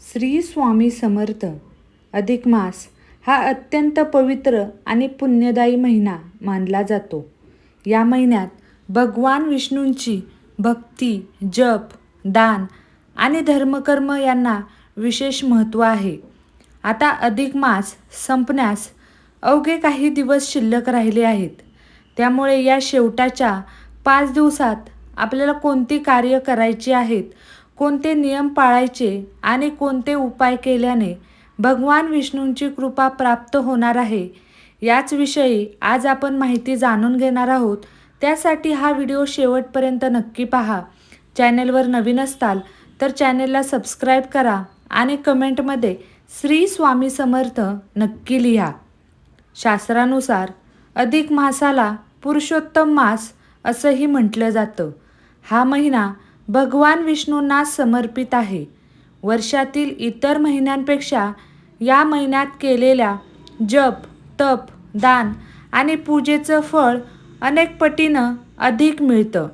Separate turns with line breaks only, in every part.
श्री स्वामी समर्थ. अधिक मास हा अत्यंत पवित्र आणि पुण्यदायी महिना मानला जातो. या महिन्यात भगवान विष्णूंची भक्ती, जप, दान आणि धर्मकर्म यांना विशेष महत्त्व आहे. आता अधिक मास संपण्यास अवघे काही दिवस शिल्लक राहिले आहेत. त्यामुळे या शेवटाच्या 5 दिवसात आपल्याला कोणती कार्य करायची आहेत, कोणते नियम पाळायचे आणि कोणते उपाय केल्याने भगवान विष्णूंची कृपा प्राप्त होणार आहे, याच विषयी आज आपण माहिती जाणून घेणार आहोत. त्यासाठी हा व्हिडिओ शेवटपर्यंत नक्की पहा. चॅनेलवर नवीन असताल तर चॅनेलला सबस्क्राईब करा आणि कमेंटमध्ये श्री स्वामी समर्थ नक्की लिहा. शास्त्रानुसार अधिक मासाला पुरुषोत्तम मास असंही म्हटलं जातं. हा महिना भगवान विष्णूंना समर्पित आहे. वर्षातील इतर महिन्यांपेक्षा या महिन्यात केलेल्या जप, तप, दान आणि पूजेचं फळ अनेक पटीनं अधिक मिळतं.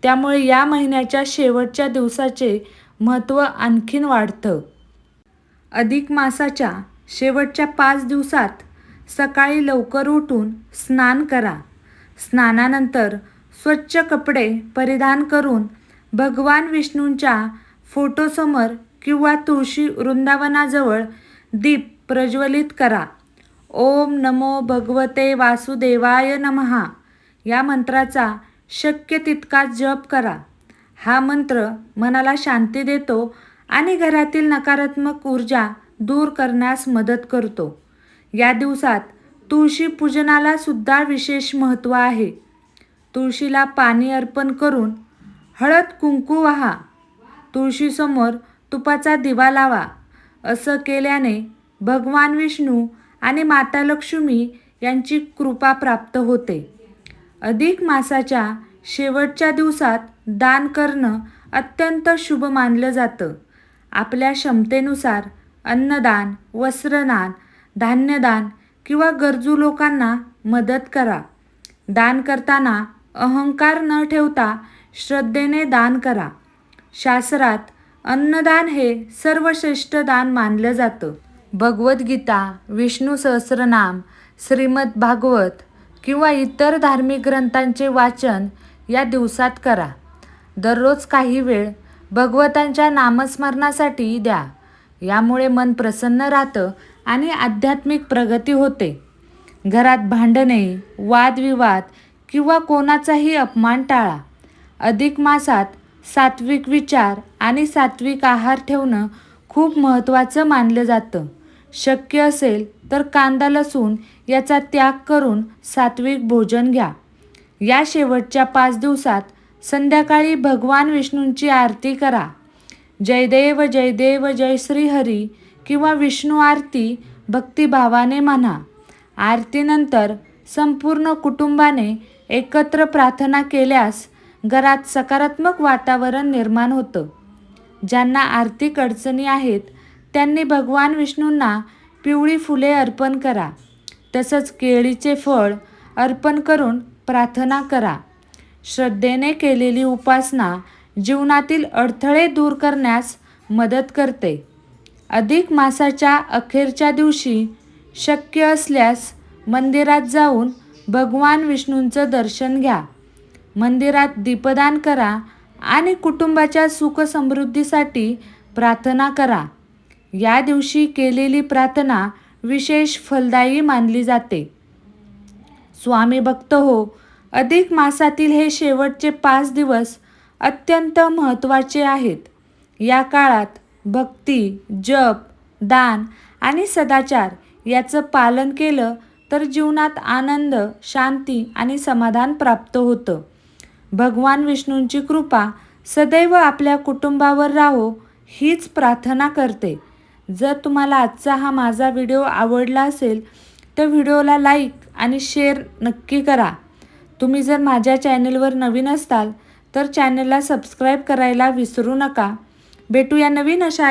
त्यामुळे या महिन्याच्या शेवटच्या दिवसाचे महत्त्व आणखीन वाढतं. अधिक मासाच्या शेवटच्या 5 दिवसात सकाळी लवकर उठून स्नान करा. स्नानानंतर स्वच्छ कपडे परिधान करून भगवान विष्णूंच्या फोटोसमोर किंवा तुळशी वृंदावनाजवळ दीप प्रज्वलित करा. ओम नमो भगवते वासुदेवाय नमः या मंत्राचा शक्य तितका जप करा. हा मंत्र मनाला शांती देतो आणि घरातील नकारात्मक ऊर्जा दूर करण्यास मदत करतो. या दिवसात तुळशी पूजनाला सुद्धा विशेष महत्त्व आहे. तुळशीला पाणी अर्पण करून हळद कुंकू वाहा. तुळशीसमोर तुपाचा दिवा लावा. असं केल्याने भगवान विष्णू आणि माता लक्ष्मी यांची कृपा प्राप्त होते. अधिक मासाच्या शेवटच्या दिवसात दान करणं अत्यंत शुभ मानलं जातं. आपल्या क्षमतेनुसार अन्नदान, वस्त्रदान, धान्यदान किंवा गरजू लोकांना मदत करा. दान करताना अहंकार न ठेवता श्रद्धेने दान करा. शास्त्रात अन्नदान हे सर्वश्रेष्ठ दान मानलं जातं. भगवद्गीता, विष्णू सहस्रनाम, श्रीमद भागवत किंवा इतर धार्मिक ग्रंथांचे वाचन या दिवसात करा. दररोज काही वेळ भगवंतांच्या नामस्मरणासाठी द्या. यामुळे मन प्रसन्न राहतं आणि आध्यात्मिक प्रगती होते. घरात भांडणे, वादविवाद किंवा कोणाचाही अपमान टाळा. अधिक मासात सात्विक विचार आणि सात्विक आहार ठेवणं खूप महत्त्वाचं मानलं जातं. शक्य असेल तर कांदा, लसूण याचा त्याग करून सात्विक भोजन घ्या. या शेवटच्या 5 दिवसात संध्याकाळी भगवान विष्णूंची आरती करा. जयदेव जयदेव जय श्री हरी किंवा विष्णू आरती भक्तिभावाने म्हणा. आरतीनंतर संपूर्ण कुटुंबाने एकत्र प्रार्थना केल्यास घरात सकारात्मक वातावरण निर्माण होतं. ज्यांना आर्थिक अडचणी आहेत त्यांनी भगवान विष्णूंना पिवळी फुले अर्पण करा. तसंच केळीचे फळ अर्पण करून प्रार्थना करा. श्रद्धेने केलेली उपासना जीवनातील अडथळे दूर करण्यास मदत करते. अधिक मासाच्या अखेरच्या दिवशी शक्य असल्यास मंदिरात जाऊन भगवान विष्णूंचं दर्शन घ्या. मंदिरात दीपदान करा आणि कुटुंबाच्या सुख-समृद्धीसाठी प्रार्थना करा. या दिवशी केलेली प्रार्थना विशेष फलदायी मानली जाते. स्वामी भक्त हो, अधिक मासातील हे शेवटचे 5 दिवस अत्यंत महत्त्वाचे आहेत. या काळात भक्ती, जप, दान आणि सदाचार याचं पालन केलं तर जीवनात आनंद, शांती आणि समाधान प्राप्त होतं. भगवान विष्णूंची कृपा सदैव आपल्या कुटुंबावर राहो हीच प्रार्थना करते. जर तुम्हाला आजचा हा माझा व्हिडिओ आवडला असेल तर व्हिडिओला लाईक आणि शेअर नक्की करा. तुम्ही जर माझ्या चॅनेलवर नवीन असताल तर चॅनेलला सबस्क्राईब करायला विसरू नका. भेटूया नवीन अशा